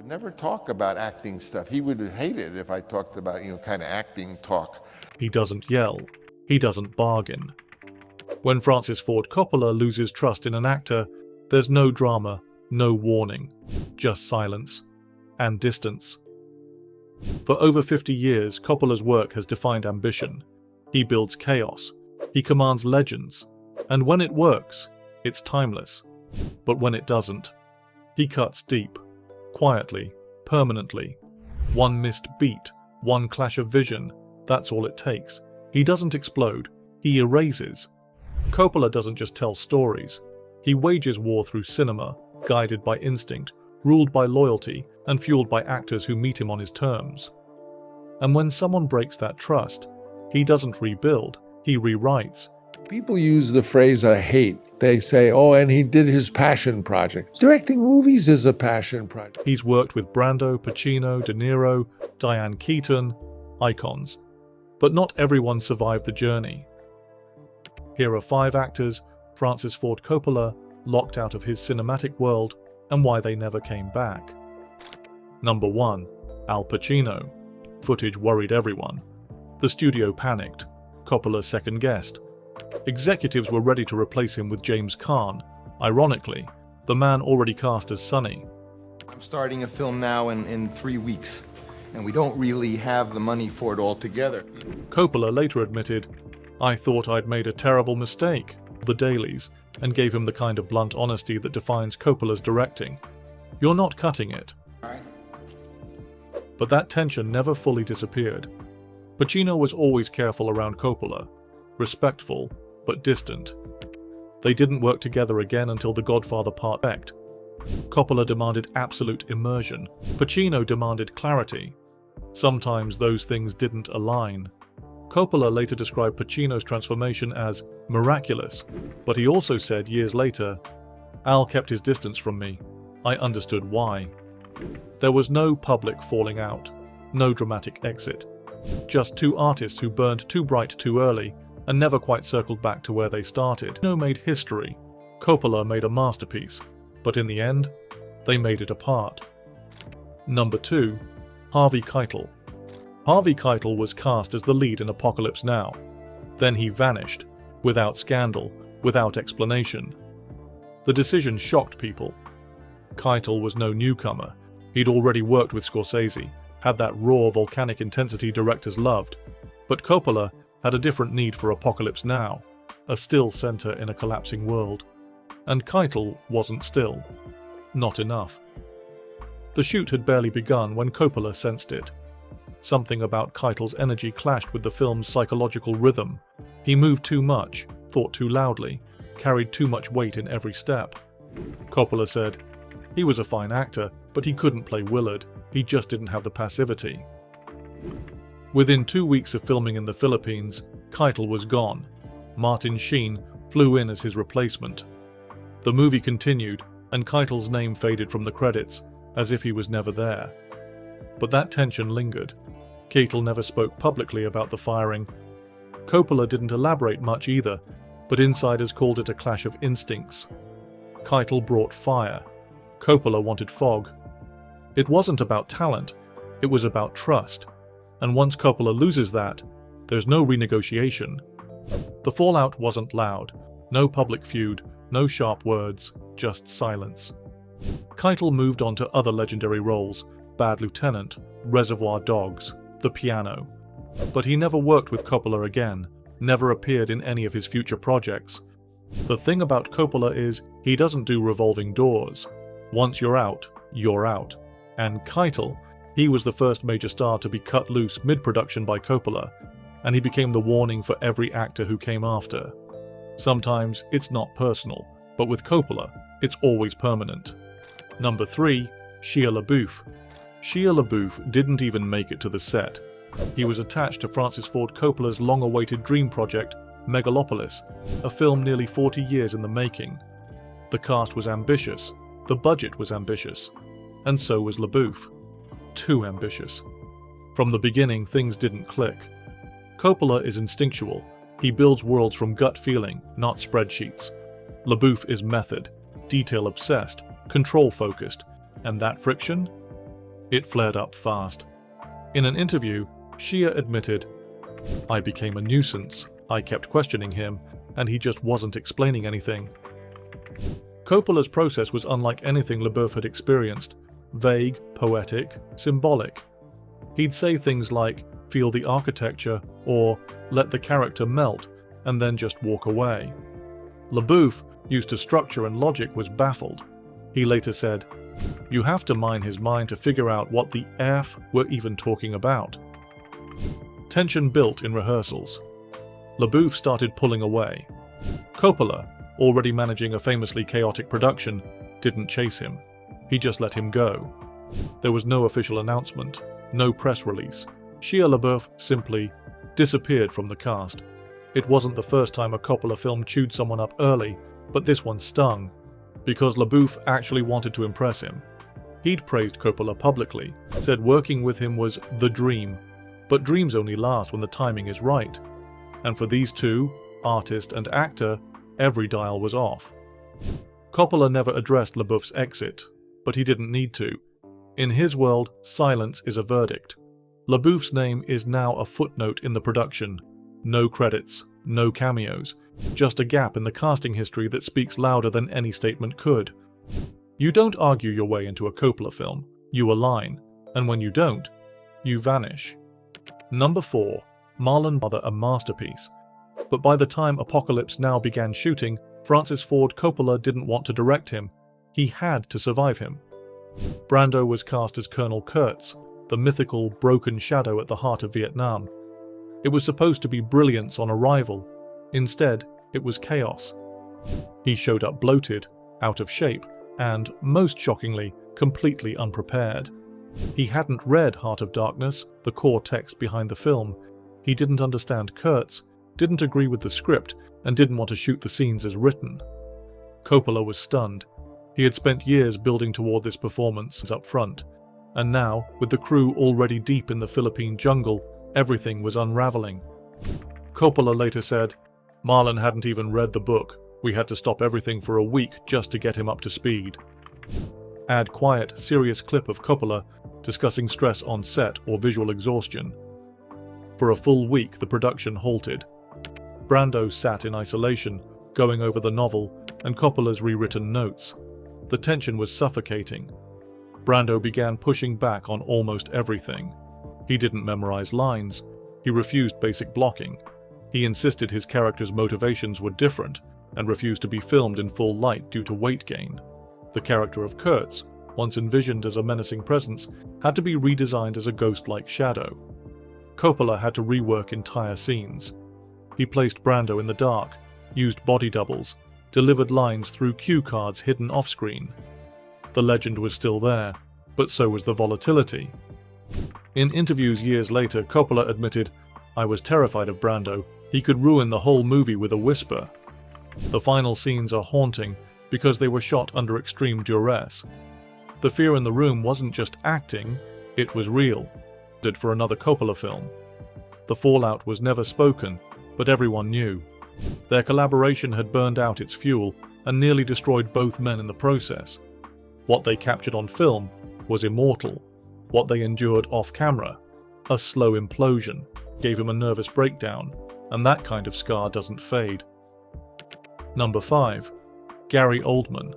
would never talk about acting stuff. He would hate it if I talked about, kind of acting talk. He doesn't yell. He doesn't bargain. When Francis Ford Coppola loses trust in an actor, there's no drama, no warning, just silence and distance. For over 50 years, Coppola's work has defined ambition. He builds chaos. He commands legends. And when it works, it's timeless. But when it doesn't, he cuts deep, quietly, permanently. One missed beat, one clash of vision, that's all it takes. He doesn't explode, he erases. Coppola doesn't just tell stories. He wages war through cinema, guided by instinct, ruled by loyalty, and fueled by actors who meet him on his terms. And when someone breaks that trust, he doesn't rebuild, he rewrites. People use the phrase "I hate." They say, and he did his passion project. Directing movies is a passion project. He's worked with Brando, Pacino, De Niro, Diane Keaton, icons. But not everyone survived the journey. Here are 5 actors Francis Ford Coppola locked out of his cinematic world and why they never came back. Number 1. Al Pacino. Footage worried everyone. The studio panicked. Coppola second-guessed. Executives were ready to replace him with James Caan. Ironically, the man already cast as Sonny. I'm starting a film now in 3 weeks, and we don't really have the money for it all together. Coppola later admitted, "I thought I'd made a terrible mistake." The dailies, and gave him the kind of blunt honesty that defines Coppola's directing. "You're not cutting it." But that tension never fully disappeared. Pacino was always careful around Coppola, respectful, but distant. They didn't work together again until The Godfather Part II. Coppola demanded absolute immersion. Pacino demanded clarity. Sometimes those things didn't align. Coppola later described Pacino's transformation as miraculous, but he also said years later, "Al kept his distance from me. I understood why." There was no public falling out, no dramatic exit. Just 2 artists who burned too bright too early and never quite circled back to where they started. Pacino made history. Coppola made a masterpiece, but in the end, they made it apart. Number 2. Harvey Keitel. Harvey Keitel was cast as the lead in Apocalypse Now. Then he vanished, without scandal, without explanation. The decision shocked people. Keitel was no newcomer. He'd already worked with Scorsese, had that raw volcanic intensity directors loved. But Coppola had a different need for Apocalypse Now, a still center in a collapsing world. And Keitel wasn't still. Not enough. The shoot had barely begun when Coppola sensed it. Something about Keitel's energy clashed with the film's psychological rhythm. He moved too much, thought too loudly, carried too much weight in every step. Coppola said, he was a fine actor, but he couldn't play Willard. He just didn't have the passivity. Within 2 weeks of filming in the Philippines, Keitel was gone. Martin Sheen flew in as his replacement. The movie continued, and Keitel's name faded from the credits, as if he was never there. But that tension lingered. Keitel never spoke publicly about the firing. Coppola didn't elaborate much either, but insiders called it a clash of instincts. Keitel brought fire. Coppola wanted fog. It wasn't about talent, it was about trust. And once Coppola loses that, there's no renegotiation. The fallout wasn't loud. No public feud, no sharp words, just silence. Keitel moved on to other legendary roles, Bad Lieutenant, Reservoir Dogs, The Piano. But he never worked with Coppola again, never appeared in any of his future projects. The thing about Coppola is, he doesn't do revolving doors. Once you're out, you're out. And Keitel, he was the first major star to be cut loose mid-production by Coppola, and he became the warning for every actor who came after. Sometimes it's not personal, but with Coppola, it's always permanent. Number 3. Shia LaBeouf. Shia LaBeouf didn't even make it to the set. He was attached to Francis Ford Coppola's long-awaited dream project, Megalopolis, a film nearly 40 years in the making. The cast was ambitious, the budget was ambitious, and so was LaBeouf. Too ambitious. From the beginning, things didn't click. Coppola is instinctual. He builds worlds from gut feeling, not spreadsheets. LaBeouf is method, detail-obsessed, control-focused, and that friction? It flared up fast. In an interview, Shia admitted, "I became a nuisance. I kept questioning him, and he just wasn't explaining anything." Coppola's process was unlike anything LaBeouf had experienced. Vague, poetic, symbolic. He'd say things like, "Feel the architecture," or "Let the character melt," and then just walk away. LaBeouf, used to structure and logic, was baffled. He later said, "You have to mine his mind to figure out what the F we're even talking about." Tension built in rehearsals. LaBeouf started pulling away. Coppola, already managing a famously chaotic production, didn't chase him. He just let him go. There was no official announcement, no press release. Shia LaBeouf simply disappeared from the cast. It wasn't the first time a Coppola film chewed someone up early, but this one stung, because LaBeouf actually wanted to impress him. He'd praised Coppola publicly, said working with him was the dream, but dreams only last when the timing is right. And for these two, artist and actor, every dial was off. Coppola never addressed LaBeouf's exit, but he didn't need to. In his world, silence is a verdict. LaBeouf's name is now a footnote in the production. No credits, no cameos, just a gap in the casting history that speaks louder than any statement could. You don't argue your way into a Coppola film, you align, and when you don't, you vanish. Number 4. Marlon Brando, a masterpiece. But by the time Apocalypse Now began shooting, Francis Ford Coppola didn't want to direct him. He had to survive him. Brando was cast as Colonel Kurtz, the mythical broken shadow at the heart of Vietnam. It was supposed to be brilliance on arrival. Instead, it was chaos. He showed up bloated, out of shape, and, most shockingly, completely unprepared. He hadn't read Heart of Darkness, the core text behind the film. He didn't understand Kurtz, didn't agree with the script, and didn't want to shoot the scenes as written. Coppola was stunned. He had spent years building toward this performance up front, and now, with the crew already deep in the Philippine jungle, everything was unraveling. Coppola later said, "Marlon hadn't even read the book. We had to stop everything for a week just to get him up to speed." Add quiet, serious clip of Coppola discussing stress on set or visual exhaustion. For a full week, the production halted. Brando sat in isolation, going over the novel and Coppola's rewritten notes. The tension was suffocating. Brando began pushing back on almost everything. He didn't memorize lines. He refused basic blocking. He insisted his character's motivations were different and refused to be filmed in full light due to weight gain. The character of Kurtz, once envisioned as a menacing presence, had to be redesigned as a ghost-like shadow. Coppola had to rework entire scenes. He placed Brando in the dark, used body doubles, delivered lines through cue cards hidden off-screen. The legend was still there, but so was the volatility. In interviews years later, Coppola admitted, "I was terrified of Brando. He could ruin the whole movie with a whisper." The final scenes are haunting because they were shot under extreme duress. The fear in the room wasn't just acting, it was real. Did for another Coppola film. The fallout was never spoken, but everyone knew. Their collaboration had burned out its fuel and nearly destroyed both men in the process. What they captured on film was immortal. What they endured off-camera, a slow implosion, gave him a nervous breakdown, and that kind of scar doesn't fade. Number 5. Gary Oldman.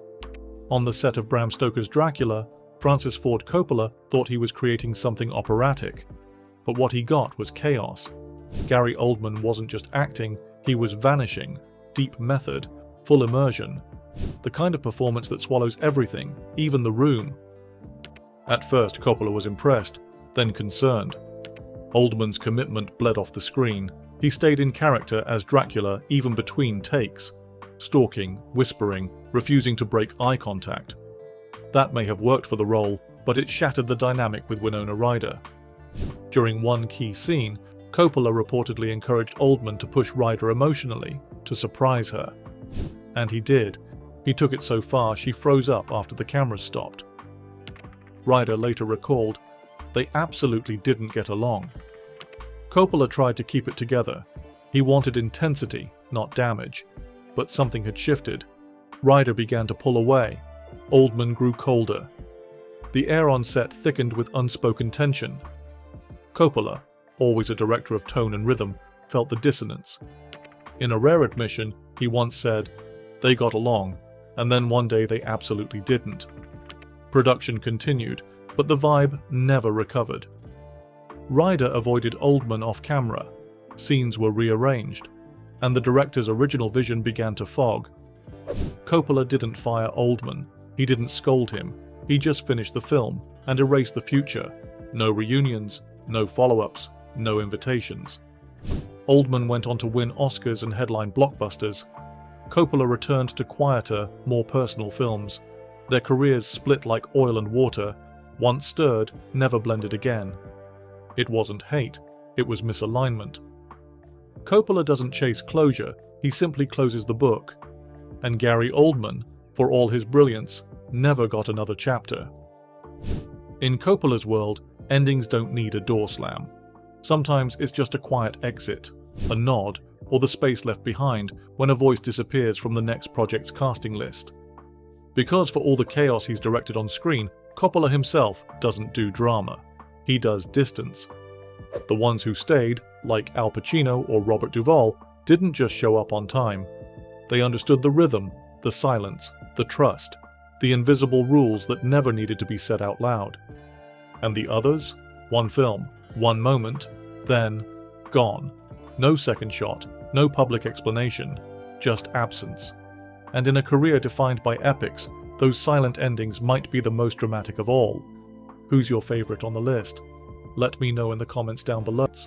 On the set of Bram Stoker's Dracula, Francis Ford Coppola thought he was creating something operatic, but what he got was chaos. Gary Oldman wasn't just acting, he was vanishing, deep method, full immersion, the kind of performance that swallows everything, even the room. At first, Coppola was impressed, then concerned. Oldman's commitment bled off the screen. He stayed in character as Dracula even between takes, stalking, whispering, refusing to break eye contact. That may have worked for the role, but it shattered the dynamic with Winona Ryder. During one key scene, Coppola reportedly encouraged Oldman to push Ryder emotionally, to surprise her. And he did. He took it so far she froze up after the cameras stopped. Ryder later recalled, "They absolutely didn't get along." Coppola tried to keep it together. He wanted intensity, not damage. But something had shifted. Ryder began to pull away. Oldman grew colder. The air on set thickened with unspoken tension. Coppola, always a director of tone and rhythm, felt the dissonance. In a rare admission, he once said, "They got along, and then one day they absolutely didn't." Production continued, but the vibe never recovered. Ryder avoided Oldman off camera, scenes were rearranged, and the director's original vision began to fog. Coppola didn't fire Oldman, he didn't scold him, he just finished the film and erased the future. No reunions, no follow-ups, no invitations. Oldman went on to win Oscars and headline blockbusters. Coppola returned to quieter, more personal films. Their careers split like oil and water, once stirred, never blended again. It wasn't hate, it was misalignment. Coppola doesn't chase closure, he simply closes the book. And Gary Oldman, for all his brilliance, never got another chapter. In Coppola's world, endings don't need a door slam. Sometimes it's just a quiet exit, a nod, or the space left behind when a voice disappears from the next project's casting list. Because for all the chaos he's directed on screen, Coppola himself doesn't do drama. He does distance. The ones who stayed, like Al Pacino or Robert Duvall, didn't just show up on time. They understood the rhythm, the silence, the trust, the invisible rules that never needed to be said out loud. And the others? One film, one moment, then gone. No second shot, no public explanation, just absence. And in a career defined by epics, those silent endings might be the most dramatic of all. Who's your favorite on the list? Let me know in the comments down below.